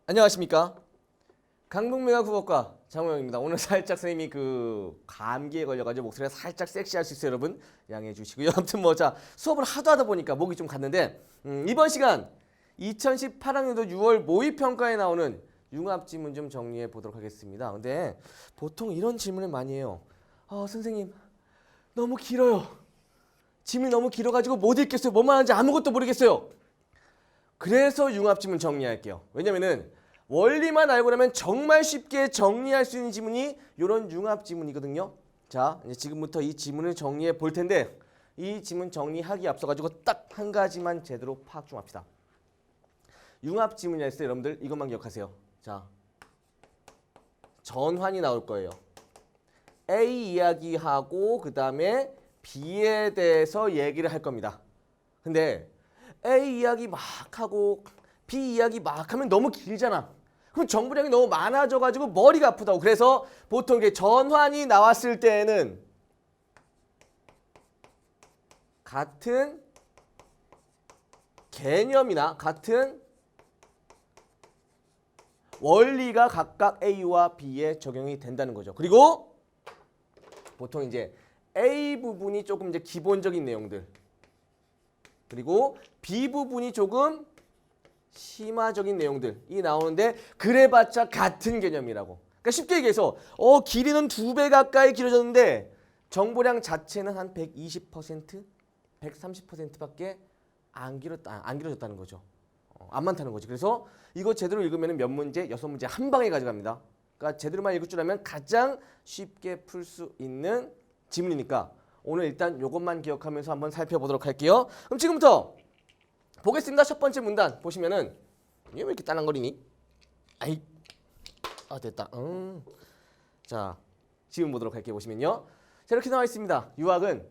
안녕하십니까? 강북메가 국어과 장호영입니다. 오늘 살짝 선생님이 그 감기에 걸려가지고 목소리가 살짝 섹시할 수 있어요, 여러분. 양해해 주시고요. 아무튼 수업을 하다 보니까 목이 좀 갔는데 이번 시간 2018학년도 6월 모의평가에 나오는 융합지문 좀 정리해 보도록 하겠습니다. 근데 보통 이런 질문을 많이 해요. 선생님 너무 길어요. 지문이 너무 길어가지고 못 읽겠어요. 뭐만 하는지 아무것도 모르겠어요. 그래서 융합지문 정리할게요. 왜냐면은 원리만 알고 나면 정말 쉽게 정리할 수 있는 지문이 이런 융합지문이거든요. 자, 이제 지금부터 이 지문을 정리해 볼 텐데 이 지문 정리하기 앞서가지고 딱 한 가지만 제대로 파악 좀 합시다. 융합지문이라 했을 때 여러분들 이것만 기억하세요. 자, 전환이 나올 거예요. A 이야기하고 그 다음에 B에 대해서 얘기를 할 겁니다. 근데 A 이야기 막 하고 B 이야기 막 하면 너무 길잖아. 그럼 정보량이 너무 많아져가지고 머리가 아프다고. 그래서 보통 이게 전환이 나왔을 때는 같은 개념이나 같은 원리가 각각 A와 B에 적용이 된다는 거죠. 그리고 보통 이제 A 부분이 조금 이제 기본적인 내용들, 그리고 B 부분이 조금 심화적인 내용들이 나오는데 그래봤자 같은 개념이라고. 그러니까 쉽게 얘기해서 길이는 2배 가까이 길어졌는데 정보량 자체는 한 120%, 130%밖에 안 길어졌다는 거죠. 안 많다는 거지. 그래서 이거 제대로 읽으면 몇 문제, 6문제 한 방에 가져갑니다. 그러니까 제대로만 읽을 줄 알면 가장 쉽게 풀 수 있는 지문이니까 오늘 일단 이것만 기억하면서 한번 살펴보도록 할게요. 그럼 지금부터 보겠습니다. 첫 번째 문단 보시면은 이게 왜 이렇게 딸랑거리니? 아이, 됐다. 자, 지금 보도록 할게요. 보시면요. 자, 이렇게 나와 있습니다. 유학은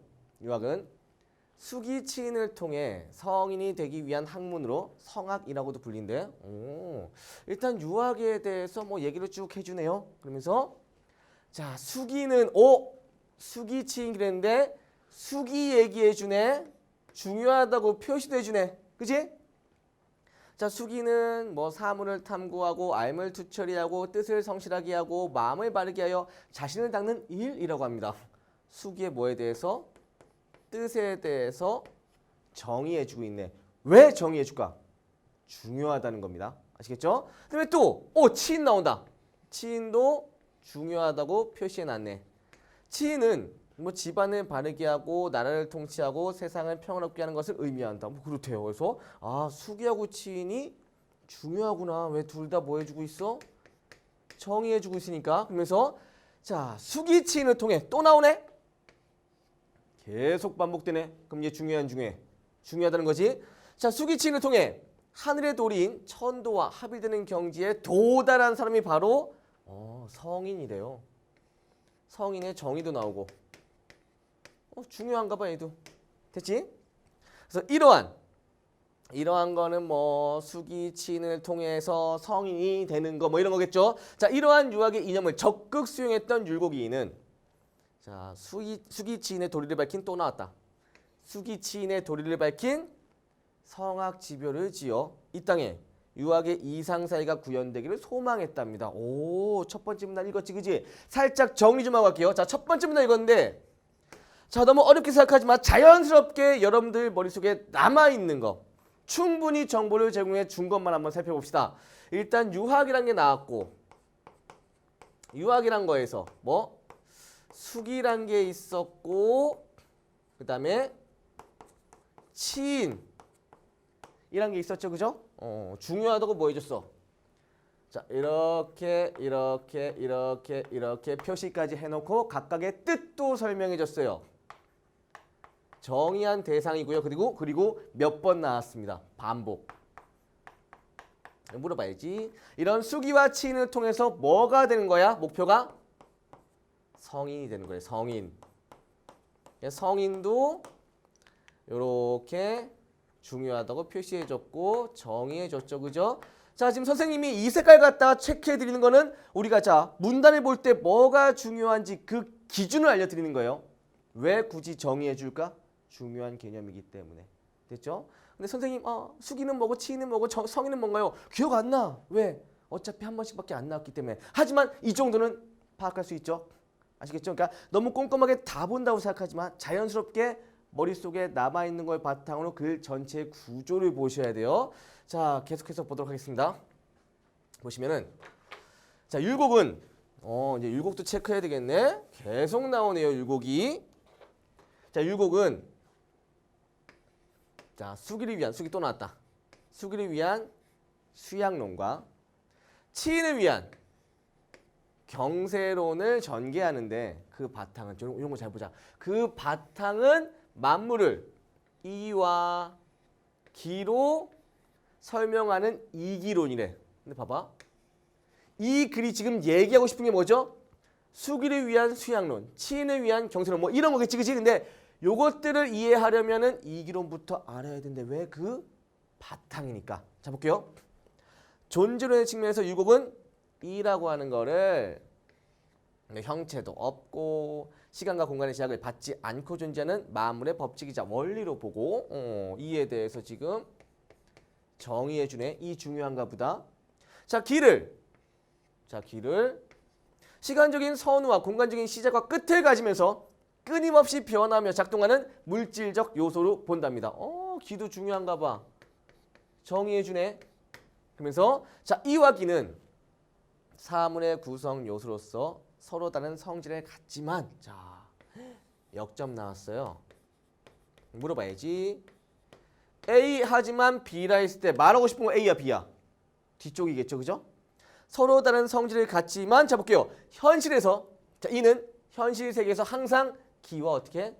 수기치인을 통해 성인이 되기 위한 학문으로 성학이라고도 불린대. 일단 유학에 대해서 얘기를 쭉 해주네요. 그러면서 자, 수기는 수기치인 그랬는데 수기 얘기해주네. 중요하다고 표시도 해주네. 그치? 자, 수기는 사물을 탐구하고 알물 투처리하고 뜻을 성실하게 하고 마음을 바르게 하여 자신을 닦는 일이라고 합니다. 수기의 뭐에 대해서? 뜻에 대해서 정의해주고 있네. 왜 정의해줄까? 중요하다는 겁니다. 아시겠죠? 그다음에 또 치인 나온다. 치인도 중요하다고 표시해놨네. 치인은 집안을 바르게 하고 나라를 통치하고 세상을 평화롭게 하는 것을 의미한다. 그렇대요. 그래서 수기하고 치인이 중요하구나. 왜 둘 다 뭐 해주고 있어? 정의해주고 있으니까. 그러면서 자, 수기 치인을 통해 또 나오네. 계속 반복되네. 그럼 이게 중요하다는 거지. 자, 수기 치인을 통해 하늘의 도리인 천도와 합의되는 경지에 도달한 사람이 바로 성인이래요. 성인의 정의도 나오고. 중요한가 봐 얘도. 됐지? 그래서 이러한 거는 수기 치인을 통해서 성인이 되는 거 이런 거겠죠. 자, 이러한 유학의 이념을 적극 수용했던 율곡이인은 자, 수기 치인의 도리를 밝힌 또 나왔다. 수기 치인의 도리를 밝힌 성학 지표를 지어 이 땅에 유학의 이상 사회가 구현되기를 소망했답니다. 첫 번째 문단 읽었지, 그지? 살짝 정리 좀 하고 갈게요. 자, 첫 번째 문단 읽었는데 자, 너무 어렵게 생각하지 마. 자연스럽게 여러분들 머릿속에 남아있는 거 충분히 정보를 제공해 준 것만 한번 살펴봅시다. 일단 유학이란 게 나왔고 유학이란 거에서 수기란 게 있었고 그 다음에 치인이란 게 있었죠. 그죠? 중요하다고 해줬어? 자, 이렇게 표시까지 해놓고 각각의 뜻도 설명해줬어요. 정의한 대상이고요. 그리고 몇 번 나왔습니다. 반복. 물어봐야지. 이런 수기와 치인을 통해서 뭐가 되는 거야? 목표가? 성인이 되는 거예요. 성인. 성인도 이렇게 중요하다고 표시해줬고 정의해줬죠. 그죠? 자, 지금 선생님이 이 색깔 갖다가 체크해드리는 거는 우리가 자 문단을 볼 때 뭐가 중요한지 그 기준을 알려드리는 거예요. 왜 굳이 정의해줄까? 중요한 개념이기 때문에. 됐죠? 근데 선생님 수기는 뭐고 치인은 뭐고 성인은 뭔가요? 기억 안 나. 왜? 어차피 한 번씩밖에 안 나왔기 때문에. 하지만 이 정도는 파악할 수 있죠. 아시겠죠? 그러니까 너무 꼼꼼하게 다 본다고 생각하지만 자연스럽게 머릿속에 남아있는 걸 바탕으로 글 전체의 구조를 보셔야 돼요. 자, 계속해서 보도록 하겠습니다. 보시면은 자, 율곡은 이제 율곡도 체크해야 되겠네. 계속 나오네요, 율곡이. 자, 율곡은 자, 수기를 위한 수기 또 나왔다. 수기를 위한 수양론과 치인을 위한 경세론을 전개하는데 그 바탕은 좀 이런 거 잘 보자. 그 바탕은 만물을 이와 기로 설명하는 이기론이래. 근데 봐봐. 이 글이 지금 얘기하고 싶은 게 뭐죠? 수기를 위한 수양론, 치인을 위한 경세론 뭐 이런 거겠지, 그치? 근데 요것들을 이해하려면은 이기론부터 알아야 되는데 왜 그 바탕이니까. 자, 볼게요. 존재론의 측면에서 율곡은 이라고 하는 거를 형체도 없고 시간과 공간의 제약을 받지 않고 존재하는 만물의 법칙이자 원리로 보고 이에 대해서 지금 정의해 주네. 이 중요한가 보다. 자, 기를 시간적인 선우와 공간적인 시작과 끝을 가지면서 끊임없이 변하며 작동하는 물질적 요소로 본답니다. 기도 중요한가 봐. 정의해 주네. 그러면서 자, 이와 기는 사물의 구성 요소로서 서로 다른 성질을 갖지만 자, 역점 나왔어요. 물어봐야지. A 하지만 B라 했을 때 말하고 싶은 건 A야 B야? 뒤쪽이겠죠, 그죠? 서로 다른 성질을 갖지만 자, 볼게요. 현실에서 자, 이는 현실 세계에서 항상 기와 어떻게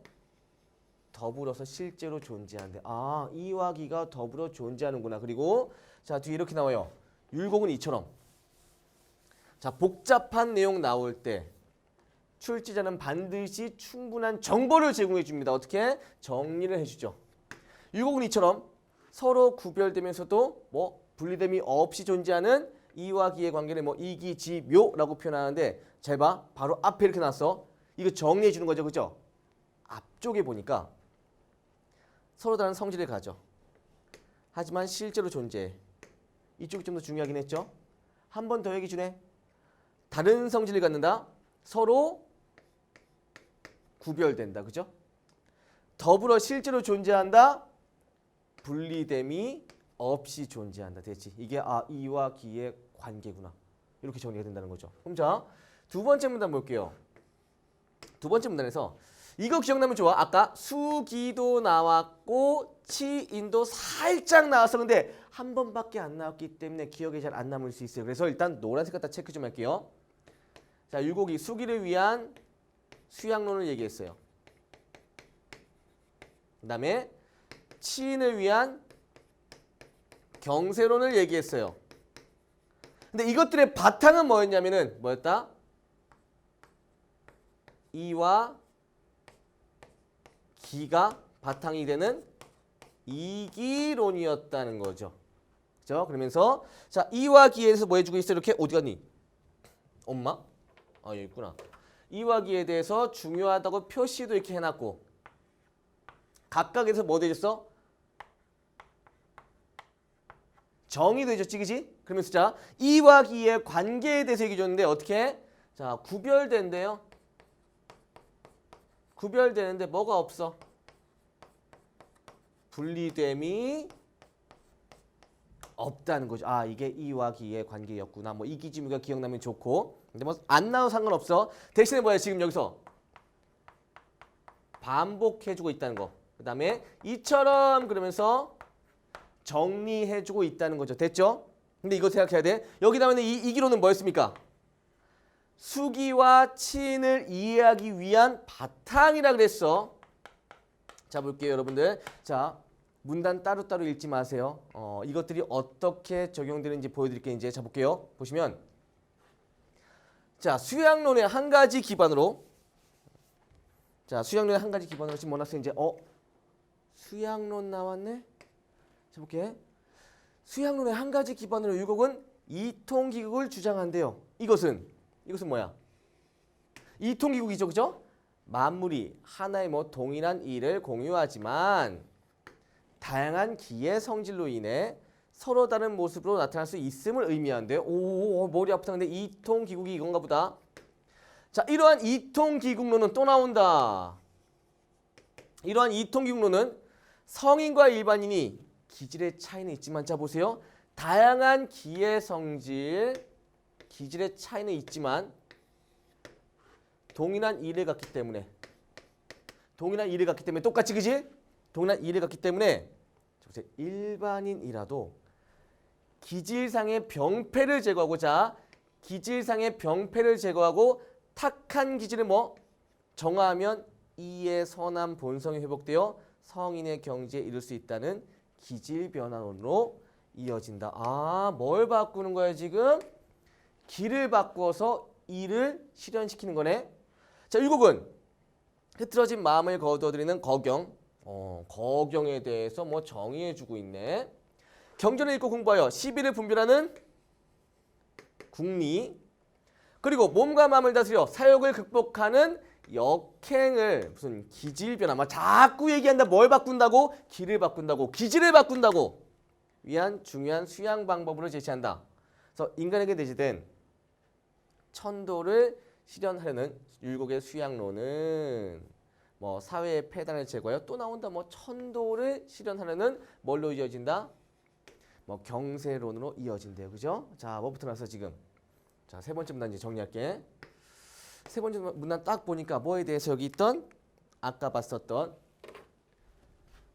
더불어서 실제로 존재하는데 이와 기가 더불어 존재하는구나. 그리고 자, 뒤에 이렇게 나와요. 율곡은 이처럼 자, 복잡한 내용 나올 때 출제자는 반드시 충분한 정보를 제공해 줍니다. 어떻게? 정리를 해주죠. 율곡은 이처럼 서로 구별되면서도 뭐 분리됨이 없이 존재하는 이와 기의 관계를 뭐 이기지묘라고 표현하는데 잘 봐. 바로 앞에 이렇게 나왔어. 이거 정리해 주는 거죠. 그죠? 앞쪽에 보니까 서로 다른 성질을 가져. 하지만 실제로 존재해. 이쪽이 좀 더 중요하긴 했죠. 한 번 더 얘기 주네. 다른 성질을 갖는다. 서로 구별된다. 그죠? 더불어 실제로 존재한다. 분리됨이 없이 존재한다. 됐지? 이게 이와 기의 관계구나. 이렇게 정리가 된다는 거죠. 그럼 자, 두 번째 문단 볼게요. 두 번째 문단에서 이거 기억나면 좋아. 아까 수기도 나왔고 치인도 살짝 나왔어. 근데 한 번밖에 안 나왔기 때문에 기억에 잘 안 남을 수 있어요. 그래서 일단 노란색 갖다 체크 좀 할게요. 자, 율곡이 수기를 위한 수양론을 얘기했어요. 그 다음에 치인을 위한 경세론을 얘기했어요. 근데 이것들의 바탕은 뭐였냐면은 뭐였다? 이와 기가 바탕이 되는 이기론이었다는 거죠. 그죠? 그러면서 자, 이와 기에서 뭐 해주고 있어? 이렇게 어디 갔니? 엄마? 여기 있구나. 이와 기에 대해서 중요하다고 표시도 이렇게 해놨고 각각에서 뭐 되셨어? 정의도 해줬지, 그지? 그러면서 자, 이와 기의 관계에 대해서 얘기해 줬는데 어떻게? 자, 구별된대요. 구별되는데 뭐가 없어? 분리됨이 없다는 거죠. 이게 이와 기의 관계였구나. 뭐 이기지묘가 기억나면 좋고. 근데 뭐 안 나와도 상관없어. 대신에 뭐야? 지금 여기서 반복해주고 있다는 거. 그 다음에 이처럼 그러면서 정리해주고 있다는 거죠. 됐죠? 근데 이거 생각해야 돼. 여기 나오는 이 기론은 뭐였습니까? 수기와 치인을 이해하기 위한 바탕이라 그랬어. 자, 볼게요, 여러분들. 자, 문단 따로따로 읽지 마세요. 이것들이 어떻게 적용되는지 보여드릴게요. 이제 자, 볼게요. 보시면 자, 수양론의 한 가지 기반으로 지금 뭐 나왔어요? 이제 수양론 나왔네. 자, 볼게. 수양론의 한 가지 기반으로 율곡은 이통기국을 주장한대요. 이것은 뭐야? 이통기국이죠, 그죠? 만물이 하나의 뭐 동일한 일을 공유하지만 다양한 기의 성질로 인해 서로 다른 모습으로 나타날 수 있음을 의미하는데요. 오, 머리 아프다. 근데 이통기국이 이건가 보다. 자, 이러한 이통기국론은 또 나온다. 이러한 이통기국론은 성인과 일반인이 기질의 차이는 있지만, 자 보세요. 다양한 기의 성질, 기질의 차이는 있지만 동일한 일을 갖기 때문에 똑같이, 그지? 동일한 일을 갖기 때문에 일반인이라도 기질상의 병폐를 제거하고자, 기질상의 병폐를 제거하고 탁한 기질을 정화하면 이의 선한 본성이 회복되어 성인의 경지에 이를 수 있다는 기질 변화론으로 이어진다. 아, 뭘 바꾸는 거야 지금? 기를 바꿔서 이를 실현시키는 거네. 자, 율곡은 흐트러진 마음을 거두어들이는 거경. 거경에 대해서 정의해주고 있네. 경전을 읽고 공부하여 시비를 분별하는 국리. 그리고 몸과 마음을 다스려 사욕을 극복하는 역행을, 무슨 기질 변화, 자꾸 얘기한다. 뭘 바꾼다고? 기를 바꾼다고, 기질을 바꾼다고 위한 중요한 수양 방법으로 제시한다. 그래서 인간에게 내재된 천도를 실현하려는 율곡의 수양론은 사회의 폐단을 제거하여 또 나온다. 천도를 실현하려는 뭘로 이어진다? 경세론으로 이어진대요. 그죠? 자, 뭐부터 나서 지금. 자, 세 번째 문단 이제 정리할게. 세 번째 문단 딱 보니까 뭐에 대해서 여기 있던 아까 봤었던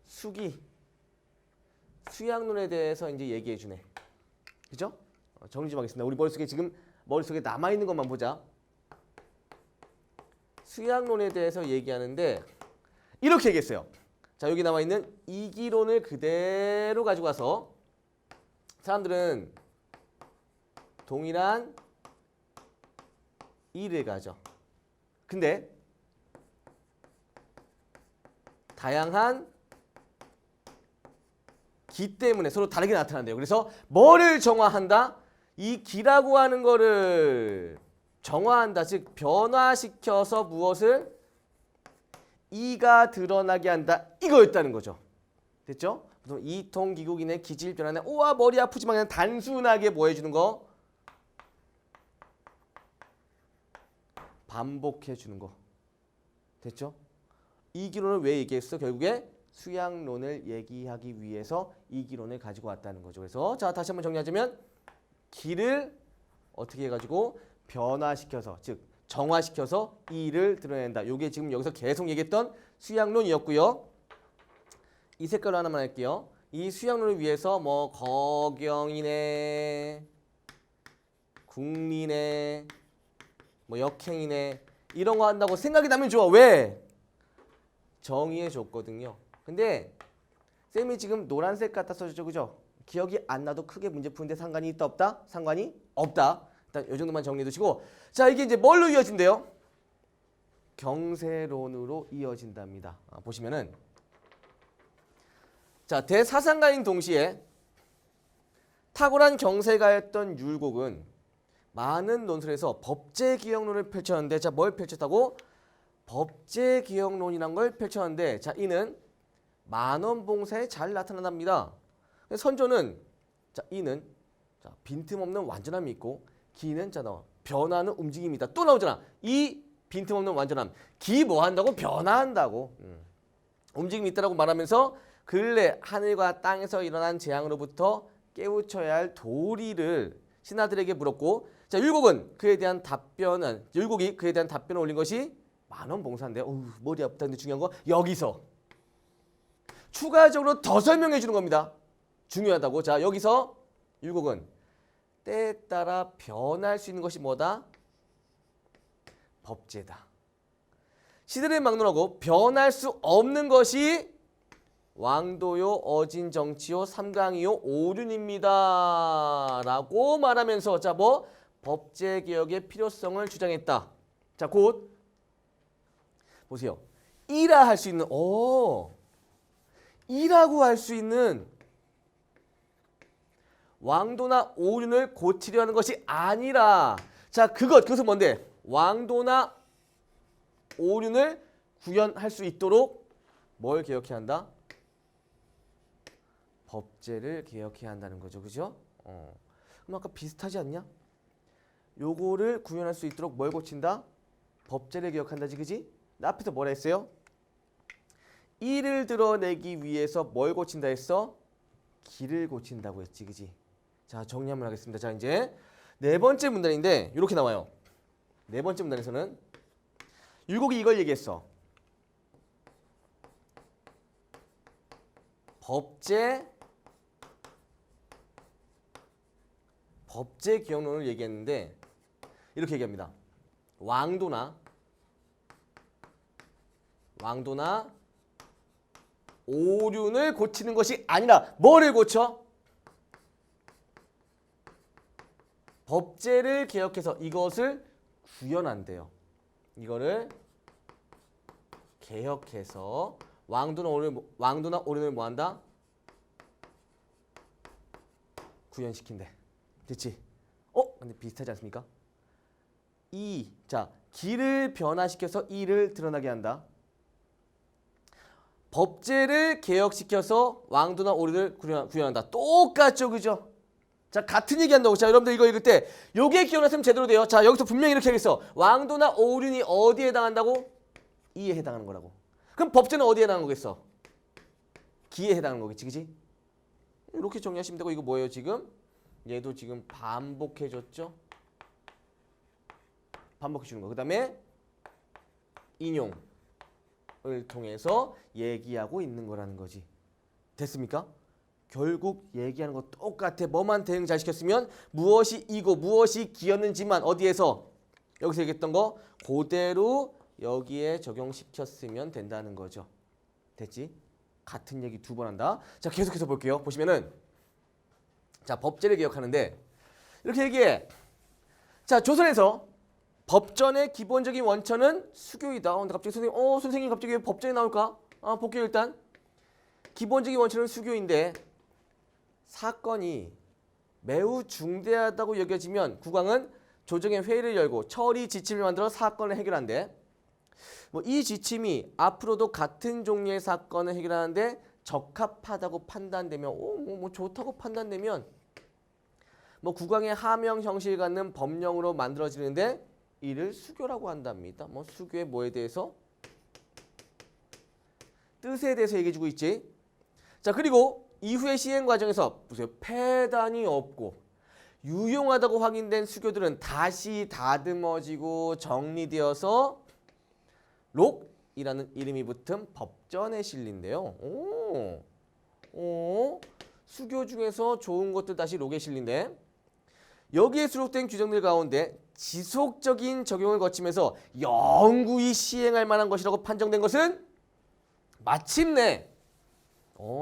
수기, 수양론에 대해서 이제 얘기해 주네. 그죠? 정리 좀 하겠습니다. 우리 머릿속에 남아 있는 것만 보자. 수양론에 대해서 얘기하는데 이렇게 얘기했어요. 자, 여기 나와 있는 이기론을 그대로 가지고 와서 사람들은 동일한 이를 가져. 근데 다양한 기 때문에 서로 다르게 나타난대요. 그래서 뭐를 정화한다? 이 기라고 하는 거를 정화한다. 즉 변화시켜서 무엇을? 이가 드러나게 한다. 이거였다는 거죠. 됐죠? 이통기국인의 기질 변화는 우와 머리 아프지만 그냥 단순하게 뭐 해주는 거? 반복해 주는 거. 됐죠? 이기론을 왜 얘기했어? 결국에 수양론을 얘기하기 위해서 이기론을 가지고 왔다는 거죠. 그래서 자, 다시 한번 정리하자면 기를 어떻게 해가지고 변화시켜서, 즉 정화시켜서 이를 드러낸다. 이게 지금 여기서 계속 얘기했던 수양론이었고요. 이 색깔로 하나만 할게요. 이 수양론을 위해서 거경이네, 국리네, 역행이네 이런 거 한다고 생각이 나면 좋아. 왜? 정의해 줬거든요. 근데 쌤이 지금 노란색 갖다 써줬죠. 그죠? 기억이 안 나도 크게 문제 푸는데 상관이 있다 없다? 상관이 없다. 일단 이 정도만 정리해 두시고, 자, 이게 이제 뭘로 이어진대요? 경세론으로 이어진답니다. 보시면은 자, 대사상가인 동시에 탁월한 경세가였던 율곡은 많은 논술에서 법제기억론을 펼쳤는데, 자, 뭘 펼쳤다고? 법제기억론이란 걸 펼쳤는데, 자, 이는 만원봉사에 잘 나타난답니다. 선조는 자, 이는 자, 빈틈없는 완전함이 있고, 기는 자, 변화하는 움직임이다. 또 나오잖아. 이 빈틈없는 완전함. 기 뭐 한다고? 변화한다고. 움직임이 있다라고 말하면서 근래 하늘과 땅에서 일어난 재앙으로부터 깨우쳐야 할 도리를 신하들에게 물었고, 자, 율곡이 그에 대한 답변을 올린 것이 만원봉사인데, 머리 아프다. 근데 중요한 거 여기서 추가적으로 더 설명해 주는 겁니다. 중요하다고. 자, 여기서 율곡은 때에 따라 변할 수 있는 것이 뭐다? 법제다. 시대를 막론하고 변할 수 없는 것이 왕도요, 어진정치요, 삼강이요, 오륜입니다. 라고 말하면서 자, 법제개혁의 필요성을 주장했다. 자, 곧 보세요. 이라 할 수 있는 이라고 할 수 있는 왕도나 오륜을 고치려 하는 것이 아니라, 자, 그것은 뭔데? 왕도나 오륜을 구현할 수 있도록 뭘 개혁해야 한다? 법제를 개혁해야 한다는 거죠. 그죠? 그럼 아까 비슷하지 않냐? 요거를 구현할 수 있도록 뭘 고친다? 법제를 개혁한다지. 그지? 나 앞에서 뭐라 했어요? 이를 드러내기 위해서 뭘 고친다 했어? 기를 고친다고 했지. 그지? 자, 정리 한번 하겠습니다. 자, 이제 네 번째 문단인데 이렇게 나와요. 네 번째 문단에서는 율곡이 이걸 얘기했어. 법제 기억론을 얘기했는데 이렇게 얘기합니다. 왕도나 오륜을 고치는 것이 아니라 뭐를 고쳐? 법제를 개혁해서 이것을 구현한대요. 이거를 개혁해서 왕도나 오륜을 뭐한다? 구현시킨대. 됐지? 근데 비슷하지 않습니까? 자, 기를 변화시켜서 이를 드러나게 한다. 법제를 개혁시켜서 왕도나 오륜을 구현한다. 똑같죠, 그죠? 자, 같은 얘기 한다고. 자, 여러분들 이거 읽을 때 요게 기억났으면 제대로 돼요. 자, 여기서 분명히 이렇게 하겠어. 왕도나 오륜이 어디에 해당한다고? 이에 해당하는 거라고. 그럼 법제는 어디에 해당하는 거겠어? 기에 해당하는 거겠지, 그지? 이렇게 정리하시면 되고, 이거 뭐예요, 지금? 얘도 지금 반복해줬죠? 반복해주는 거. 그 다음에 인용을 통해서 얘기하고 있는 거라는 거지. 됐습니까? 결국 얘기하는 거 똑같아. 뭐만 대응 잘 시켰으면 무엇이 이고 무엇이 기였는지만 어디에서? 여기서 얘기했던 거 그대로 여기에 적용시켰으면 된다는 거죠. 됐지? 같은 얘기 두 번 한다. 자, 계속해서 볼게요. 보시면은 자, 법제를 개혁하는데 이렇게 얘기해. 자, 조선에서 법전의 기본적인 원천은 수교이다. 근데 갑자기 선생님 갑자기 왜 법전이 나올까? 볼게요. 일단 기본적인 원천은 수교인데 사건이 매우 중대하다고 여겨지면 국왕은 조정의 회의를 열고 처리 지침을 만들어 사건을 해결한대. 이 지침이 앞으로도 같은 종류의 사건을 해결하는데 적합하다고 판단되면 좋다고 판단되면 국왕의 하명 형식을 갖는 법령으로 만들어지는데 이를 수교라고 한답니다. 수교의 뭐에 대해서? 뜻에 대해서 얘기해주고 있지. 자, 그리고 이후의 시행 과정에서 보세요. 폐단이 없고 유용하다고 확인된 수교들은 다시 다듬어지고 정리되어서 록이라는 이름이 붙은 법전에 실린대요. 수교 중에서 좋은 것들 다시 록에 실린대. 여기에 수록된 규정들 가운데 지속적인 적용을 거치면서 영구히 시행할 만한 것이라고 판정된 것은 마침내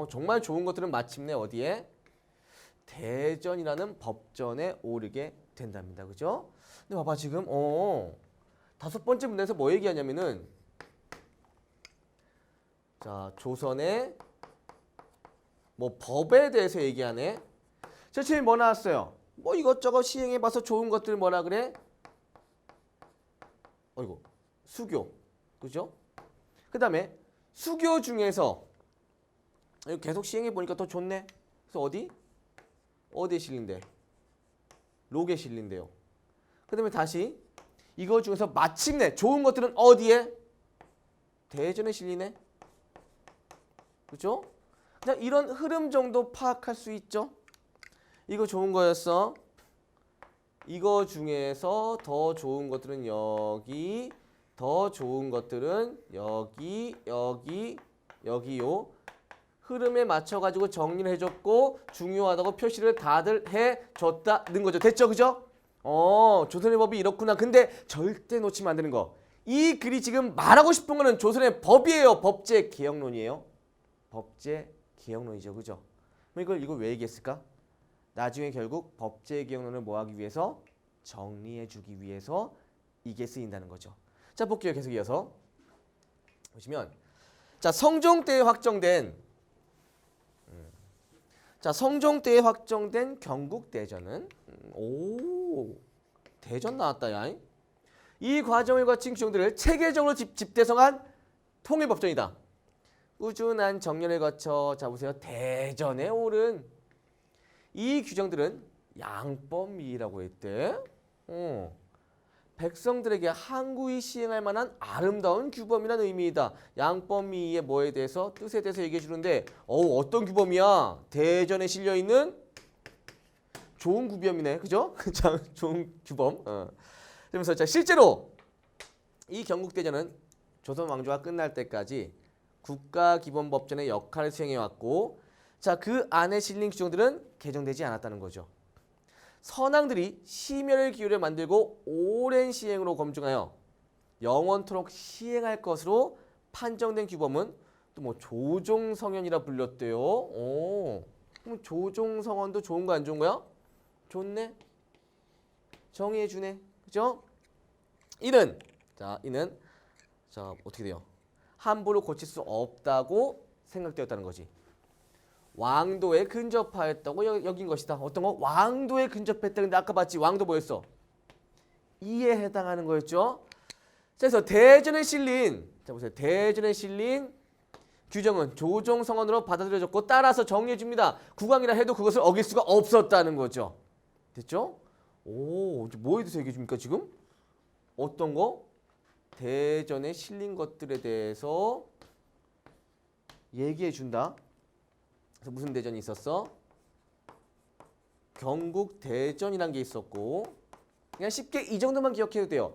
정말 좋은 것들은 마침내 어디에? 대전이라는 법전에 오르게 된답니다. 그죠? 근데 봐봐 지금 다섯 번째 문제에서 뭐 얘기하냐면은 자, 조선의 법에 대해서 얘기하네. 제일 뭐 나왔어요? 이것저것 시행해봐서 좋은 것들 뭐라 그래? 수교. 그죠? 그 다음에 수교 중에서 계속 시행해보니까 더 좋네. 그래서 어디에 실린대? 록에 실린대요. 그 다음에 다시 이거 중에서 마침내 좋은 것들은 어디에? 대전에 실리네. 그죠? 그냥 이런 흐름 정도 파악할 수 있죠? 이거 좋은 거였어. 이거 중에서 더 좋은 것들은 여기, 더 좋은 것들은 여기, 여기요. 흐름에 맞춰가지고 정리를 해줬고 중요하다고 표시를 다들 해줬다는 거죠. 됐죠? 그죠? 조선의 법이 이렇구나. 근데 절대 놓치면 안 되는 거. 이 글이 지금 말하고 싶은 거는 조선의 법이에요. 법제 개혁론이에요. 법제 개혁론이죠. 그죠? 그럼 이걸 왜 얘기했을까? 나중에 결국 법제 개혁론을 뭐 하기 위해서? 정리해주기 위해서 이게 쓰인다는 거죠. 자, 볼게요. 계속 이어서. 보시면 자, 성종 때에 확정된 경국대전은 대전 나왔다. 야. 이 과정을 거친 규정들을 체계적으로 집대성한 통일법전이다. 꾸준한 정년을 거쳐 자 보세요. 대전에 오른 이 규정들은 양법미라고 했대. 백성들에게 항구히 시행할 만한 아름다운 규범이라는 의미이다. 양법미의 뭐에 대해서 뜻에 대해서 얘기해 주는데 어떤 규범이야? 대전에 실려 있는 좋은 규범이네. 그죠? 좋은 규범. 그러면서 자 실제로 이 경국대전은 조선 왕조가 끝날 때까지 국가기본법전의 역할을 수행해 왔고 자 그 안에 실린 규정들은 개정되지 않았다는 거죠. 선왕들이 심혈을 기울여 만들고 오랜 시행으로 검증하여 영원토록 시행할 것으로 판정된 규범은 또 뭐 조종성현이라 불렸대요. 그럼 조종성헌도 좋은 거 안 좋은 거야? 좋네. 정의해 주네. 그죠? 이는 자 어떻게 돼요? 함부로 고칠 수 없다고 생각되었다는 거지. 왕도에 근접하였다고 여긴 것이다. 어떤 거? 왕도에 근접했다. 근데 아까 봤지? 왕도 뭐였어? 이에 해당하는 거였죠. 그래서 대전에 실린 자 보세요. 대전에 실린 규정은 조종성헌으로 받아들여졌고 따라서 정리해 줍니다. 국왕이라 해도 그것을 어길 수가 없었다는 거죠. 됐죠? 뭐에 대해서 얘기해 줍니까 지금? 어떤 거? 대전에 실린 것들에 대해서 얘기해 준다. 그래서 무슨 대전이 있었어? 경국대전이란 게 있었고 그냥 쉽게 이 정도만 기억해도 돼요.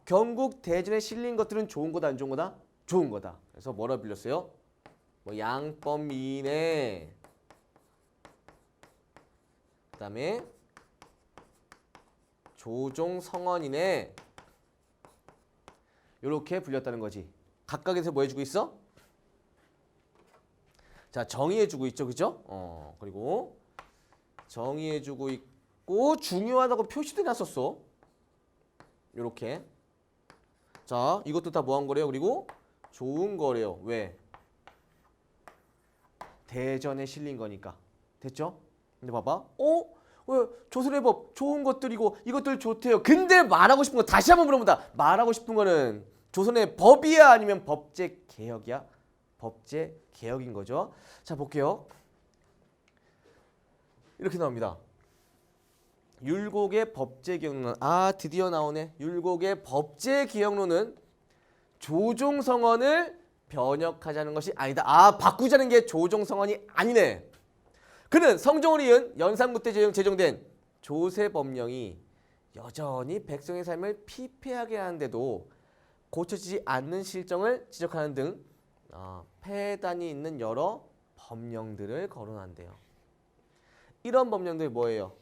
경국대전에 실린 것들은 좋은 거다 안 좋은 거다? 좋은 거다. 그래서 뭐라 불렸어요? 뭐 양법미네. 그 다음에 조종성헌이네. 이렇게 불렸다는 거지. 각각에서 뭐 해주고 있어? 자 정의해주고 있죠, 그죠? 그리고 정의해주고 있고 중요하다고 표시도 해놨었어. 요렇게. 자 이것도 다 뭐한 거래요? 그리고 좋은 거래요. 왜? 대전에 실린 거니까. 됐죠? 근데 봐봐. 왜 조선의 법 좋은 것들이고 이것들 좋대요. 근데 말하고 싶은 거 다시 한번 물어본다. 말하고 싶은 거는 조선의 법이야 아니면 법제 개혁이야? 법제 개혁인 거죠. 자 볼게요. 이렇게 나옵니다. 율곡의 법제 개혁론. 드디어 나오네. 율곡의 법제 개혁론은 조종성헌을 변혁하자는 것이 아니다. 바꾸자는 게 조종성헌이 아니네. 그는 성종을 이은 연산군 때 제정된 조세법령이 여전히 백성의 삶을 피폐하게 하는데도 고쳐지지 않는 실정을 지적하는 등 폐단이 있는 여러 법령들을 거론한대요. 이런 법령들이 뭐예요?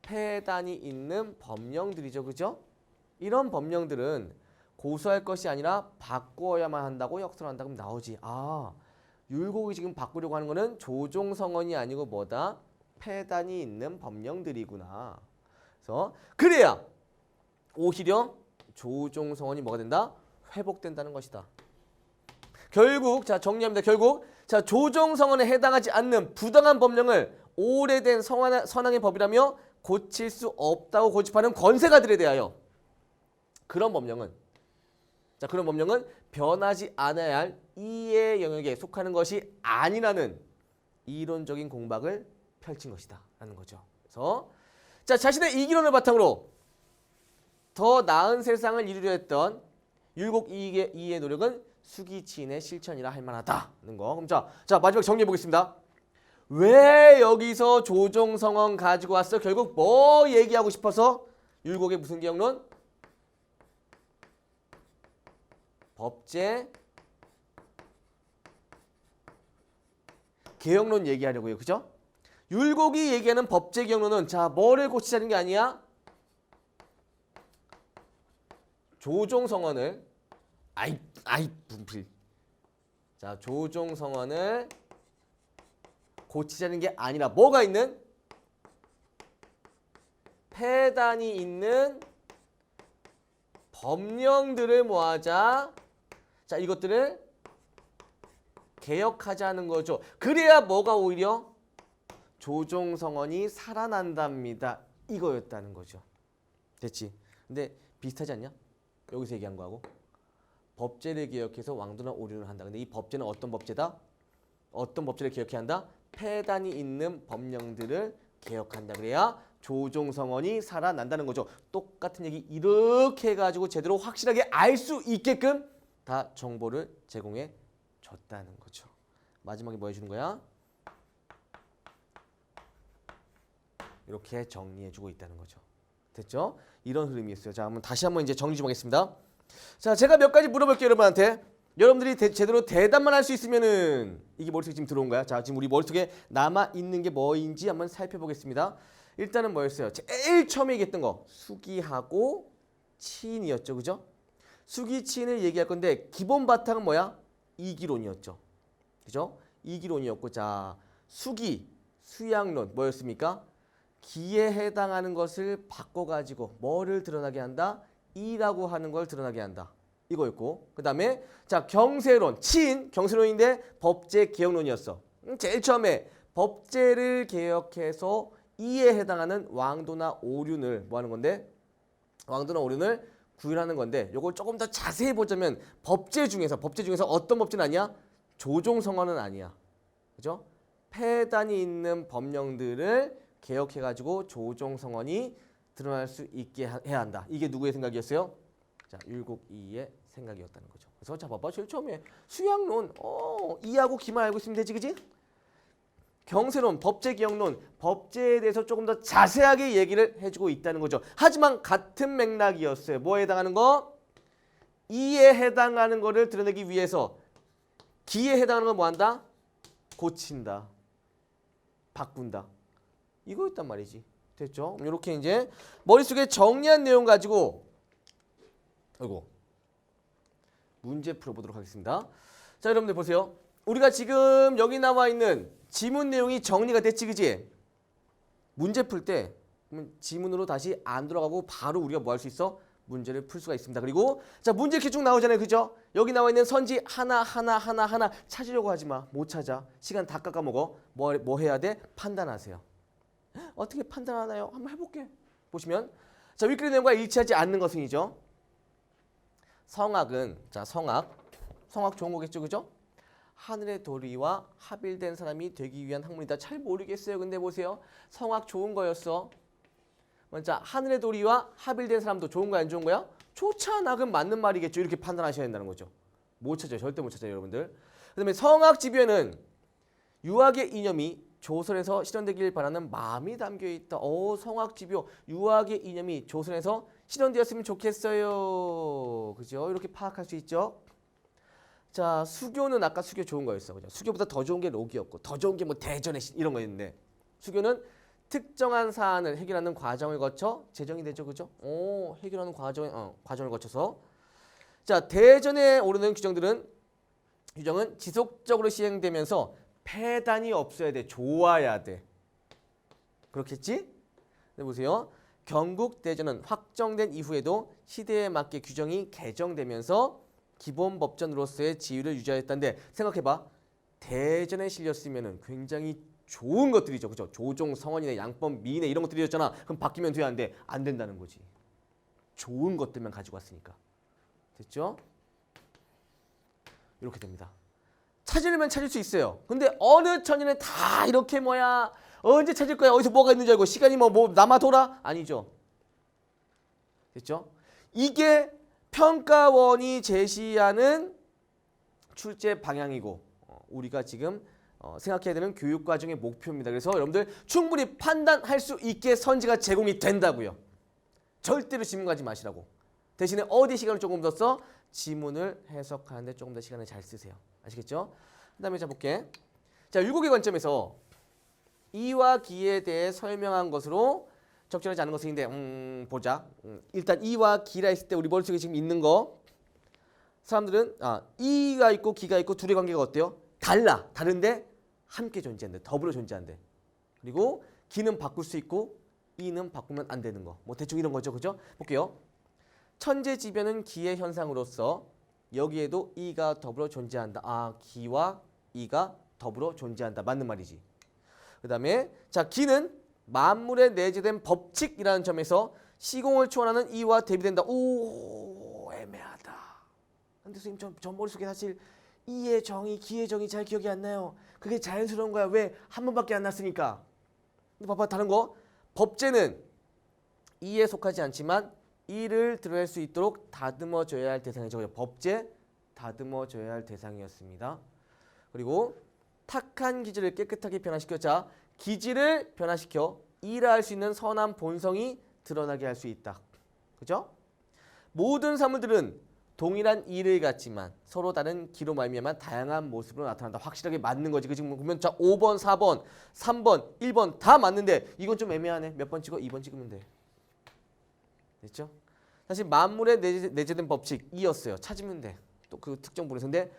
폐단이 있는 법령들이죠. 그죠? 이런 법령들은 고수할 것이 아니라 바꾸어야만 한다고 역설한다고 나오지. 율곡이 지금 바꾸려고 하는 거는 조종성헌이 아니고 뭐다? 폐단이 있는 법령들이구나. 그래서 그래야 오히려 조종성헌이 뭐가 된다? 회복된다는 것이다. 결국 자 정리합니다. 결국 자 조종성헌에 해당하지 않는 부당한 법령을 오래된 선왕의 법이라며 고칠 수 없다고 고집하는 권세가들에 대하여 그런 법령은 변하지 않아야 할 이의 영역에 속하는 것이 아니라는 이론적인 공박을 펼친 것이다 라는 거죠. 그래서 자 자신의 이기론을 바탕으로 더 나은 세상을 이루려 했던 율곡 이의 노력은 수기치인의 실천이라 할 만하다는 거. 그럼 자 마지막 정리해 보겠습니다. 왜 여기서 조종성헌 가지고 왔어? 결국 뭐 얘기하고 싶어서? 율곡의 무슨 개혁론? 법제 개혁론 얘기하려고요. 그죠? 율곡이 얘기하는 법제 개혁론은 자 뭐를 고치자는 게 아니야? 조종성헌을 분필. 자 조종성헌을 고치자는 게 아니라 뭐가 있는? 폐단이 있는 법령들을 모아자. 자 이것들을 개혁하자는 거죠. 그래야 뭐가 오히려 조종성헌이 살아난답니다. 이거였다는 거죠. 됐지? 근데 비슷하지 않냐? 여기서 얘기한 거하고. 법제를 기억해서 왕도나 오륜을 한다. 근데 이 법제는 어떤 법제다? 어떤 법제를 기억해야 한다? 폐단이 있는 법령들을 개혁한다. 그래야 조종성언이 살아난다는 거죠. 똑같은 얘기 이렇게 해가지고 제대로 확실하게 알 수 있게끔 다 정보를 제공해 줬다는 거죠. 마지막에 뭐 해주는 거야? 이렇게 정리해주고 있다는 거죠. 됐죠? 이런 흐름이 있어요. 자, 한번 다시 한번 이제 정리 좀 하겠습니다. 자, 제가 몇 가지 물어볼게요, 여러분한테. 여러분들이 제대로 대답만 할 수 있으면은 이게 머릿속에 지금 들어온 거야. 자, 지금 우리 머릿속에 남아 있는 게 뭐인지 한번 살펴보겠습니다. 일단은 뭐였어요? 제일 처음에 얘기했던 거 수기하고 치인이었죠, 그죠? 수기 치인을 얘기할 건데 기본 바탕은 뭐야? 이기론이었죠, 그죠? 이기론이었고, 자, 수기 수양론 뭐였습니까? 기에 해당하는 것을 바꿔가지고 뭐를 드러나게 한다? 이라고 하는 걸 드러나게 한다. 이거였고, 그 다음에 자 경세론, 치인 경세론인데 법제 개혁론이었어. 제일 처음에 법제를 개혁해서 이에 해당하는 왕도나 오륜을 뭐 하는 건데? 왕도나 오륜을 구현하는 건데, 요걸 조금 더 자세히 보자면 법제 중에서 어떤 법제는 아니야? 조종성언은 아니야. 그죠? 폐단이 있는 법령들을 개혁해가지고 조종성언이 드러날 수 있게 해야 한다. 이게 누구의 생각이었어요? 자, 율곡이의 생각이었다는 거죠. 그래서 자, 봐봐. 제일 처음에 수양론, 이하고 기만 알고 있으면 되지, 그지? 경세론, 법제개혁론, 법제에 대해서 조금 더 자세하게 얘기를 해주고 있다는 거죠. 하지만 같은 맥락이었어요. 뭐에 해당하는 거? 이에 해당하는 거를 드러내기 위해서 기에 해당하는 건 뭐 한다? 고친다. 바꾼다. 이거였단 말이지. 됐죠? 이렇게 이제 머릿속에 정리한 내용 가지고 문제 풀어보도록 하겠습니다. 자, 여러분들 보세요. 우리가 지금 여기 나와 있는 지문 내용이 정리가 됐지, 그지? 문제 풀 때 지문으로 다시 안 돌아가고 바로 우리가 뭐 할 수 있어? 문제를 풀 수가 있습니다. 그리고 자, 문제 이렇게 쭉 나오잖아요, 그죠? 여기 나와 있는 선지 하나 찾으려고 하지 마. 못 찾아. 시간 다 깎아먹어. 뭐 해야 돼? 판단하세요. 어떻게 판단하나요? 한번 해볼게. 보시면 자, 윗글의 내용과 일치하지 않는 것은이죠. 성악은 자, 성악 좋은 거겠죠, 그죠? 하늘의 도리와 합일된 사람이 되기 위한 학문이다. 잘 모르겠어요. 근데 보세요. 성악 좋은 거였어. 자, 하늘의 도리와 합일된 사람도 좋은 거야, 안 좋은 거야? 좋잖아. 그럼 맞는 말이겠죠. 이렇게 판단하셔야 된다는 거죠. 못 찾아요. 절대 못 찾아요, 여러분들. 그다음에 성악 지변은 유학의 이념이 조선에서 실현되길 바라는 마음이 담겨 있다. 성악지묘 유학의 이념이 조선에서 실현되었으면 좋겠어요. 그죠? 이렇게 파악할 수 있죠. 자, 수교는 아까 수교 좋은 거였어. 그죠? 수교보다 더 좋은 게 록이었고, 더 좋은 게 뭐 대전의 신 이런 거였는데, 수교는 특정한 사안을 해결하는 과정을 거쳐 제정이 되죠, 그죠? 해결하는 과정을 거쳐서 자, 대전에 오르는 규정은 지속적으로 시행되면서 폐단이 없어야 돼. 좋아야 돼. 그렇겠지? 네, 보세요. 경국대전은 확정된 이후에도 시대에 맞게 규정이 개정되면서 기본 법전으로서의 지위를 유지하였다는데, 생각해봐. 대전에 실렸으면 굉장히 좋은 것들이죠. 그죠? 조종, 성언이네, 양법, 미인네 이런 것들이었잖아. 그럼 바뀌면 돼, 안 돼? 안 된다는 거지. 좋은 것들만 가지고 왔으니까. 됐죠? 이렇게 됩니다. 찾으려면 찾을 수 있어요. 근데 어느 천년에 다 이렇게 언제 찾을 거야? 어디서 뭐가 있는 줄 알고 시간이 뭐 남아 돌아? 아니죠. 됐죠? 이게 평가원이 제시하는 출제 방향이고 우리가 지금 생각해야 되는 교육과정의 목표입니다. 그래서 여러분들 충분히 판단할 수 있게 선지가 제공이 된다고요. 절대로 지문 가지 마시라고. 대신에 어디 시간을 조금 더 써? 지문을 해석하는데 조금 더 시간을 잘 쓰세요. 아시겠죠? 그 다음에 자 볼게. 자, 율곡의 관점에서 이와 기에 대해 설명한 것으로 적절하지 않은 것인데 보자. 일단 이와 기라 했을 때 우리 머릿속에 지금 있는 거 사람들은 이가 있고 기가 있고 둘의 관계가 어때요? 다른데 함께 존재한대. 더불어 존재한대. 그리고 기는 바꿀 수 있고 이는 바꾸면 안 되는 거. 뭐 대충 이런 거죠. 그죠? 볼게요. 천재지변은 기의 현상으로서 여기에도 이가 더불어 존재한다. 기와 이가 더불어 존재한다. 맞는 말이지. 그 다음에 자, 기는 만물에 내재된 법칙이라는 점에서 시공을 초월하는 이와 대비된다. 애매하다. 근데 선생님 저 머릿속에 사실 이의 정의, 기의 정의 잘 기억이 안 나요. 그게 자연스러운 거야. 왜? 한 번밖에 안 났으니까. 근데 봐봐 다른 거. 법제는 이에 속하지 않지만 이를 드러낼 수 있도록 다듬어줘야 할 대상이죠. 법제 다듬어줘야 할 대상이었습니다. 그리고 탁한 기질을 깨끗하게 변화시켜. 자, 기질을 변화시켜 이라 할 수 있는 선한 본성이 드러나게 할 수 있다. 그죠? 모든 사물들은 동일한 이를 갖지만 서로 다른 기로 말미암아 다양한 모습으로 나타난다. 확실하게 맞는 거지. 그 지금 보면 자 5번, 4번, 3번, 1번 다 맞는데 이건 좀 애매하네. 몇 번 찍어? 2번 찍으면 돼. 됐죠? 사실 만물에 내재된 법칙 2였어요. 찾으면 돼. 또 그 특정 부분에서. 근데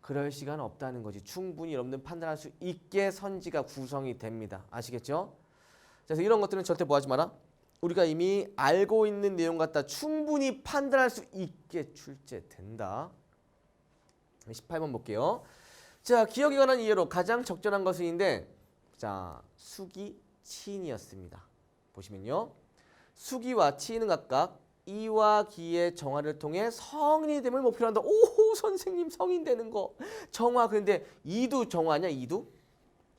그럴 시간 없다는 거지. 충분히 여러분들 판단할 수 있게 선지가 구성이 됩니다. 아시겠죠? 그래서 이런 것들은 절대 뭐 하지 마라. 우리가 이미 알고 있는 내용 갖다 충분히 판단할 수 있게 출제된다. 18번 볼게요. 자, 기억에 관한 이해로 가장 적절한 것인데 자, 수기, 치인이었습니다. 보시면요. 수기와 치인은 각각 이와 기의 정화를 통해 성인이 됨을 목표로 한다. 오, 선생님 성인 되는 거. 정화. 그런데 이도 정화냐? 이도?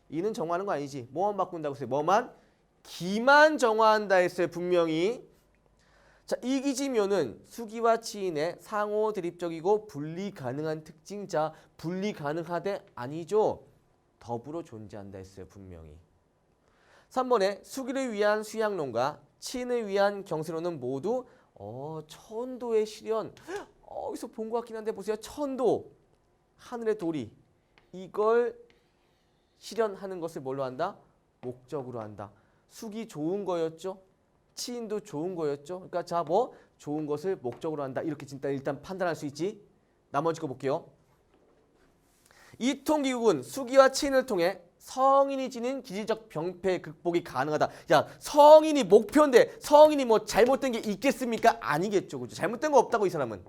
이는 정화하는 거 아니지. 뭐만 바꾼다고 했어요. 뭐만? 기만 정화한다 했어요. 분명히. 자, 이기지묘는 수기와 치인의 상호 대립적이고 분리 가능한 특징. 자, 분리 가능하대? 아니죠. 더불어 존재한다 했어요. 분명히. 3번에 수기를 위한 수양론과 치인을 위한 경세론은 모두 천도의 실현. 어디서 본 것 같긴 한데 보세요. 천도. 하늘의 도리. 이걸 실현하는 것을 뭘로 한다? 목적으로 한다. 수기 좋은 거였죠. 치인도 좋은 거였죠. 그러니까 자 뭐 좋은 것을 목적으로 한다. 이렇게 일단 판단할 수 있지. 나머지 거 볼게요. 이통기국은 수기와 치인을 통해 성인이 지닌 기질적 병폐 극복이 가능하다. 야, 성인이 목표인데 성인이 뭐 잘못된 게 있겠습니까? 아니겠죠. 그죠? 잘못된 거 없다고 이 사람은.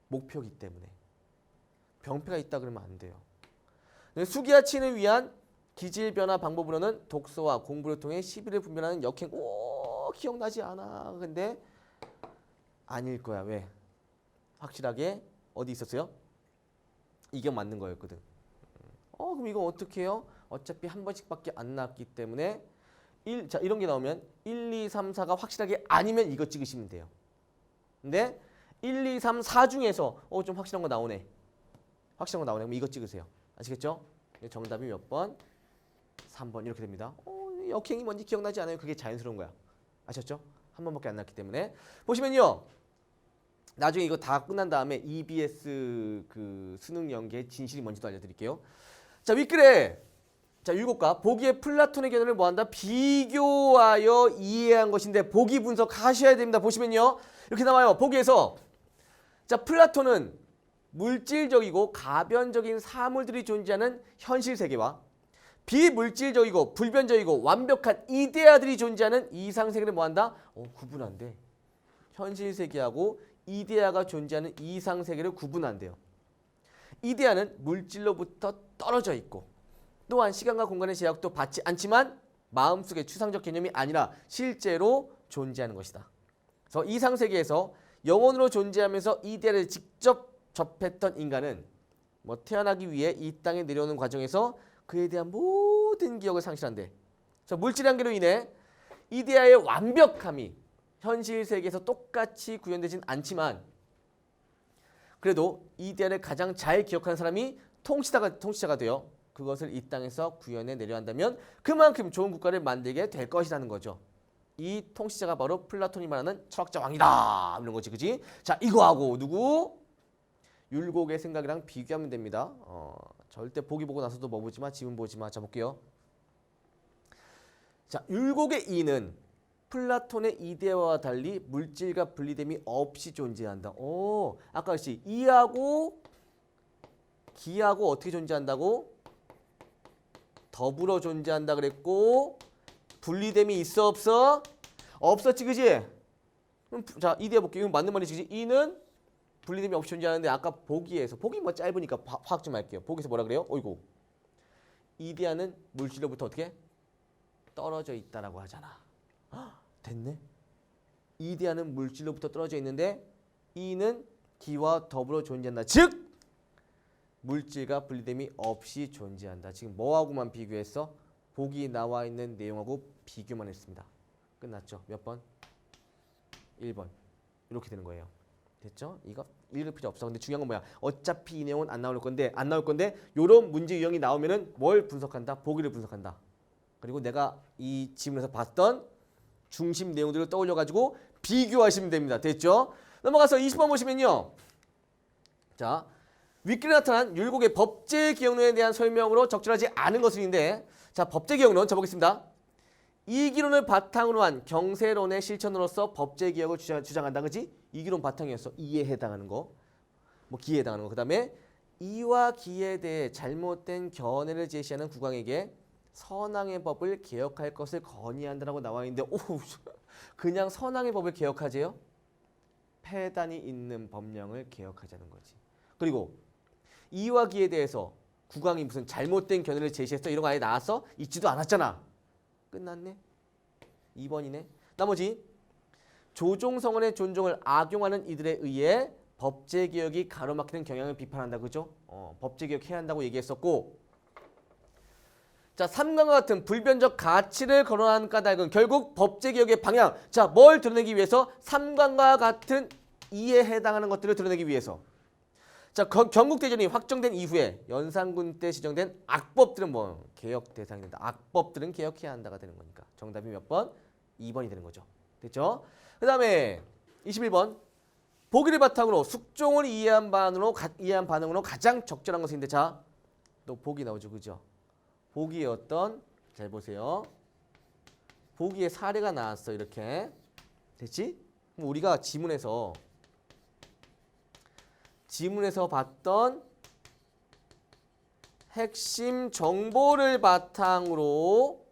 목표이기 때문에. 병폐가 있다 그러면 안 돼요. 수기와 치인을 위한 기질 변화 방법으로는 독서와 공부를 통해 시비를 분별하는 역행. 오, 기억나지 않아. 근데 아닐 거야. 왜? 확실하게 어디 있었어요? 이게 맞는 거였거든. 그럼 이거 어떻게 해요? 어차피 한 번씩밖에 안 나왔기 때문에 자, 이런 게 나오면 1, 2, 3, 4가 확실하게 아니면 이거 찍으시면 돼요. 근데 1, 2, 3, 4 중에서 좀 확실한 거 나오네. 확실한 거 나오네. 그럼 이거 찍으세요. 아시겠죠? 정답이 몇 번? 3번 이렇게 됩니다. 역행이 뭔지 기억나지 않아요? 그게 자연스러운 거야. 아셨죠? 한 번밖에 안 났기 때문에. 보시면요. 나중에 이거 다 끝난 다음에 EBS 그 수능 연계의 진실이 뭔지도 알려드릴게요. 자, 윗글에 자, 율곡과 보기의 플라톤의 견해를 뭐한다? 비교하여 이해한 것인데 보기 분석하셔야 됩니다. 보시면요. 이렇게 나와요. 보기에서 자, 플라톤은 물질적이고 가변적인 사물들이 존재하는 현실 세계와 비물질적이고 불변적이고 완벽한 이데아들이 존재하는 이상 세계를 뭐한다? 구분한대. 현실 세계하고 이데아가 존재하는 이상 세계를 구분한대요. 이데아는 물질로부터 떨어져 있고 또한 시간과 공간의 제약도 받지 않지만 마음속의 추상적 개념이 아니라 실제로 존재하는 것이다. 그래서 이상 세계에서 영혼으로 존재하면서 이데아를 직접 접했던 인간은 뭐 태어나기 위해 이 땅에 내려오는 과정에서 그에 대한 모든 기억을 상실한대. 그래서 물질 한계로 인해 이데아의 완벽함이 현실 세계에서 똑같이 구현되진 않지만 그래도 이데아를 가장 잘 기억하는 사람이 통치자가 되어 그것을 이 땅에서 구현해 내려 한다면 그만큼 좋은 국가를 만들게 될 것이라는 거죠. 이 통치자가 바로 플라톤이 말하는 철학자 왕이다. 이런 거지, 그지? 자, 이거하고 누구? 율곡의 생각이랑 비교하면 됩니다. 절대 보기 보고 나서도 뭐 보지 마, 지문 보지 마. 자, 볼게요. 자, 율곡의 이는 플라톤의 이데아와 달리 물질과 분리됨이 없이 존재한다. 아까 같이 이하고 기하고 어떻게 존재한다고? 더불어 존재한다 그랬고 분리됨이 있어 없어? 없었지, 그지? 그럼 자, 이데아 볼게요. 이건 맞는 말이지, 그지? 이는 분리됨이 없이 존재하는데 아까 보기에서 보기 뭐 짧으니까 파악 좀 할게요. 보기에서 뭐라 그래요? 어이구. 이데아는 물질로부터 어떻게? 떨어져 있다라고 하잖아. 됐네. 이데아는 물질로부터 떨어져 있는데 이는 기와 더불어 존재한다. 즉 물질과 분리됨이 없이 존재한다. 지금 뭐하고만 비교했어? 보기 나와 있는 내용하고 비교만 했습니다. 끝났죠? 몇 번? 1번. 이렇게 되는 거예요. 됐죠? 이거 읽을 필요 없어. 근데 중요한 건 뭐야? 어차피 이 내용은 안 나올 건데 요런 문제 유형이 나오면은 뭘 분석한다? 보기를 분석한다. 그리고 내가 이 지문에서 봤던 중심 내용들을 떠올려 가지고 비교하시면 됩니다. 됐죠? 넘어가서 20번 보시면요. 자, 윗글에 나타난 율곡의 법제 기억론에 대한 설명으로 적절하지 않은 것인데, 자, 법제 기억론 쳐보겠습니다. 이기론을 바탕으로 한 경세론의 실천으로서 법제 기억을 주장한다. 그지? 이기론 바탕이었어. 이에 해당하는 거. 뭐 기에 해당하는 거. 그다음에 이와 기에 대해 잘못된 견해를 제시하는 국왕에게 선왕의 법을 개혁할 것을 건의한다라고 나와 있는데, 오, 그냥 선왕의 법을 개혁하재요? 폐단이 있는 법령을 개혁하자는 거지. 그리고 이와 기에 대해서 국왕이 무슨 잘못된 견해를 제시했어? 이런 거 아예 나왔어? 있지도 않았잖아. 끝났네. 2번이네. 나머지 조종성원의 존중을 악용하는 이들에 의해 법제개혁이 가로막히는 경향을 비판한다. 그죠? 법제개혁 해야 한다고 얘기했었고, 자, 3강과 같은 불변적 가치를 거론한 까닭은 결국 법제개혁의 방향. 자, 뭘 드러내기 위해서? 3강과 같은 이에 해당하는 것들을 드러내기 위해서. 자, 경국대전이 확정된 이후에 연산군 때 지정된 악법들은 뭐 개혁 대상이 된다. 악법들은 개혁해야 한다가 되는 거니까. 정답이 몇 번? 2번이 되는 거죠. 됐죠? 그 다음에 21번. 보기를 바탕으로 숙종을 이해한 반응으로 가장 적절한 것인데, 자, 또 보기 나오죠. 그죠? 보기의 어떤, 잘 보세요. 보기의 사례가 나왔어. 이렇게. 됐지? 그럼 우리가 지문에서 봤던 핵심 정보를 바탕으로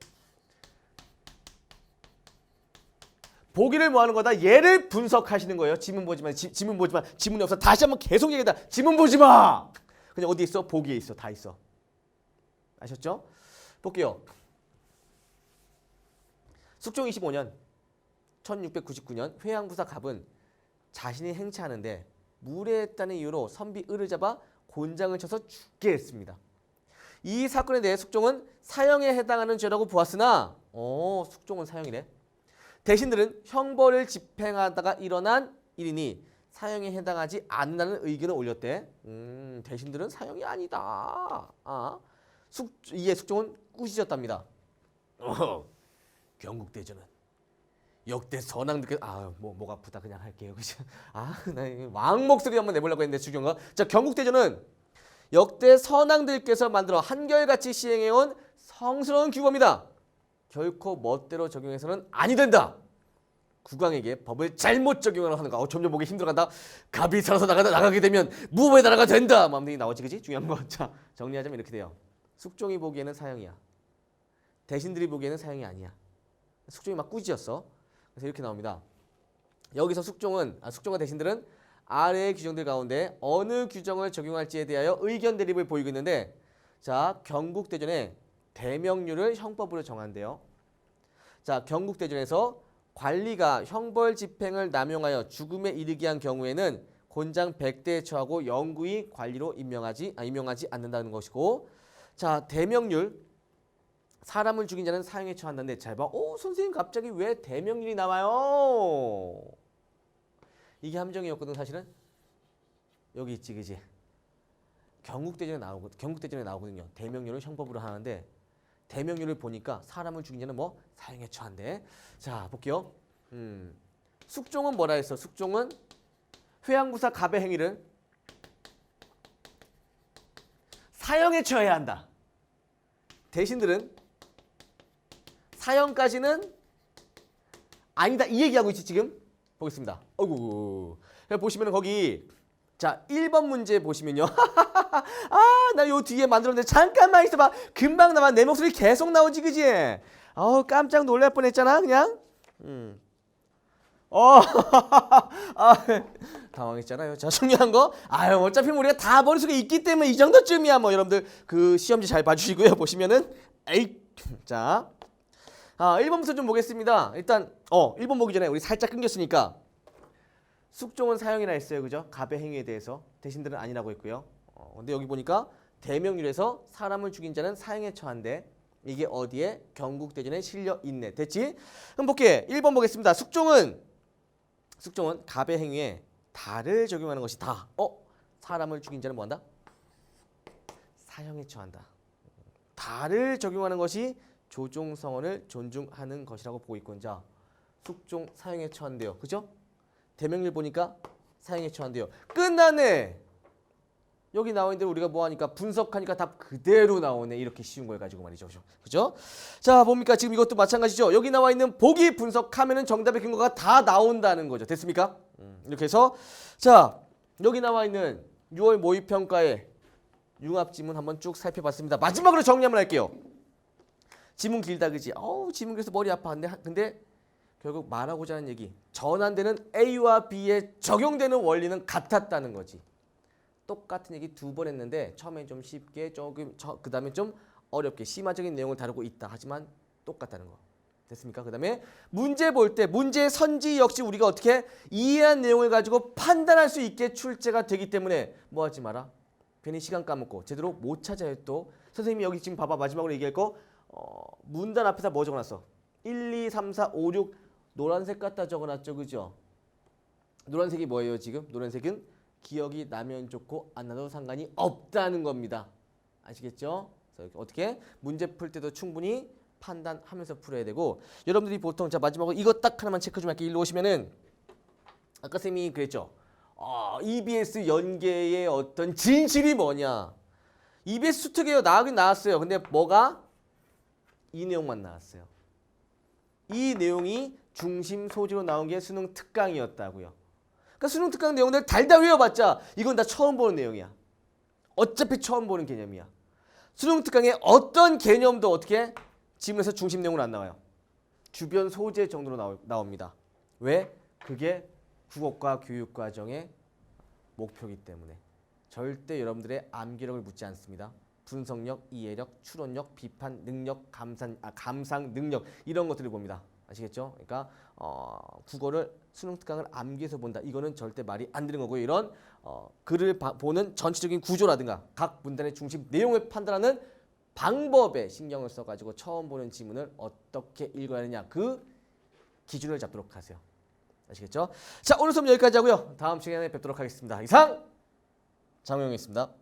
보기를 뭐 하는 거다? 얘를 분석하시는 거예요. 지문 보지만 지문이 없어. 다시 한번 계속 얘기하다. 지문 보지 마. 그냥 어디 있어? 보기에 있어. 다 있어. 아셨죠? 볼게요. 숙종 25년 1699년 회양부사 갑은 자신이 행차하는데 무례했다는 이유로 선비 을을 잡아 곤장을 쳐서 죽게 했습니다. 이 사건에 대해 숙종은 사형에 해당하는 죄라고 보았으나 숙종은 사형이래. 대신들은 형벌을 집행하다가 일어난 일이니 사형에 해당하지 않는다는 의견을 올렸대. 대신들은 사형이 아니다. 이에 숙종은 꾸짖었답니다. 경국대전은 역대 선왕들께 목 아프다 그냥 할게요. 그죠? 나 왕 목소리 한번 내보려고 했는데 주경가. 자, 경국대전은 역대 선왕들께서 만들어 한결같이 시행해온 성스러운 규범이다. 결코 멋대로 적용해서는 아니 된다. 국왕에게 법을 잘못 적용하는 거. 점점 보기 힘들어간다. 갑이 살아서 나가게 되면 무법의 나라가 된다. 마음대로 나오지, 그지? 중요한 거. 자, 정리하자면 이렇게 돼요. 숙종이 보기에는 사형이야. 대신들이 보기에는 사형이 아니야. 숙종이 막 꾸짖었어. 그래서 이렇게 나옵니다. 여기서 숙종과 대신들은 아래의 규정들 가운데 어느 규정을 적용할지에 대하여 의견 대립을 보이고 있는데, 자, 경국대전에 대명률을 형법으로 정한대요. 자, 경국대전에서 관리가 형벌 집행을 남용하여 죽음에 이르게 한 경우에는 곤장 100대에 처하고 영구히 관리로 임명하지 않는다는 것이고, 자, 대명률, 사람을 죽인 자는 사형에 처한다는데, 잘 봐. 선생님 갑자기 왜 대명률이 나와요? 이게 함정이었거든. 사실은 여기 있지, 그지? 경국대전에 나오거든요. 대명률을 형법으로 하는데 대명률을 보니까 사람을 죽인 자는 뭐 사형에 처한대. 자, 볼게요. 숙종은 뭐라 했어? 숙종은 회양부사 갑의 행위를 사형에 처해야 한다. 대신들은 사형까지는 아니다. 이 얘기하고 있지 지금. 보겠습니다. 어이구. 보시면 거기, 자, 1번 문제 보시면요. 나 요 뒤에 만들었는데 잠깐만 있어봐. 금방 나와. 내 목소리 계속 나오지, 그지? 깜짝 놀랄 뻔했잖아 그냥. 당황했잖아요. 자, 중요한 거, 어차피 우리가 다 머릿속에 있기 때문에 이 정도쯤이야. 뭐 여러분들 그 시험지 잘 봐주시고요. 보시면은 자, 1번부터 좀 보겠습니다. 일단 1번 보기 전에 우리 살짝 끊겼으니까 숙종은 사형이라 했어요. 그죠? 갑의 행위에 대해서. 대신들은 아니라고 했고요. 근데 여기 보니까 대명률에서 사람을 죽인 자는 사형에 처한데 이게 어디에? 경국대전에 실려 있네. 됐지? 그럼 볼게. 1번 보겠습니다. 숙종은 갑의 행위에 다를 적용하는 것이 다. 사람을 죽인 자는 뭐한다? 사형에 처한다. 다를 적용하는 것이 조종성언을 존중하는 것이라고 보고 있군. 자, 숙종 사형에 처한대요. 그죠? 대명률 보니까 사형에 처한대요. 끝나네. 여기 나와 있는 대로 우리가 뭐 하니까 분석하니까 답 그대로 나오네. 이렇게 쉬운 걸 가지고 말이죠. 그죠? 자, 뭡니까? 지금 이것도 마찬가지죠. 여기 나와 있는 보기 분석하면은 정답의 근거가 다 나온다는 거죠. 됐습니까? 이렇게 해서 자, 여기 나와 있는 6월 모의평가의 융합 지문 한번 쭉 살펴봤습니다. 마지막으로 정리 한번 할게요. 지문 길다 그지? 지문 길어서 머리 아파. 근데 결국 말하고자 하는 얘기. 전환되는 A와 B에 적용되는 원리는 같았다는 거지. 똑같은 얘기 두 번 했는데 처음엔 좀 쉽게 조금 그 다음에 좀 어렵게 심화적인 내용을 다루고 있다. 하지만 똑같다는 거. 됐습니까? 그 다음에 문제 볼 때 문제의 선지 역시 우리가 어떻게 이해한 내용을 가지고 판단할 수 있게 출제가 되기 때문에 뭐 하지 마라. 괜히 시간 까먹고 제대로 못 찾아요. 또 선생님이 여기 지금 봐봐. 마지막으로 얘기할 거 문단 앞에다 뭐 적어놨어? 1, 2, 3, 4, 5, 6 노란색 갖다 적어놨죠. 그죠? 노란색이 뭐예요 지금? 노란색은 기억이 나면 좋고 안 나도 상관이 없다는 겁니다. 아시겠죠? 그래서 어떻게 문제 풀 때도 충분히 판단하면서 풀어야 되고 여러분들이 보통 자 마지막으로 이거 딱 하나만 체크 좀 할게요. 일로 오시면은 아까 쌤이 그랬죠. EBS 연계의 어떤 진실이 뭐냐. EBS 수특이에요. 나오긴 나왔어요. 근데 뭐가? 이 내용만 나왔어요. 이 내용이 중심 소재로 나온 게 수능 특강이었다고요. 그러니까 수능 특강 내용들 달달 외워봤자 이건 다 처음 보는 내용이야. 어차피 처음 보는 개념이야. 수능 특강에 어떤 개념도 어떻게 지문에서 중심 내용으로 안 나와요. 주변 소재 정도로 나옵니다. 왜? 그게 국어과 교육과정의 목표이기 때문에 절대 여러분들의 암기력을 묻지 않습니다. 분석력, 이해력, 추론력, 비판, 능력, 감상 능력 이런 것들을 봅니다. 아시겠죠? 그러니까 국어를 수능 특강을 암기해서 본다. 이거는 절대 말이 안 되는 거고요. 이런 글을 보는 전체적인 구조라든가 각 문단의 중심 내용을 판단하는 방법에 신경을 써가지고 처음 보는 지문을 어떻게 읽어야 하느냐 그 기준을 잡도록 하세요. 아시겠죠? 자, 오늘 수업 여기까지 하고요. 다음 시간에 뵙도록 하겠습니다. 이상 장우영이었습니다.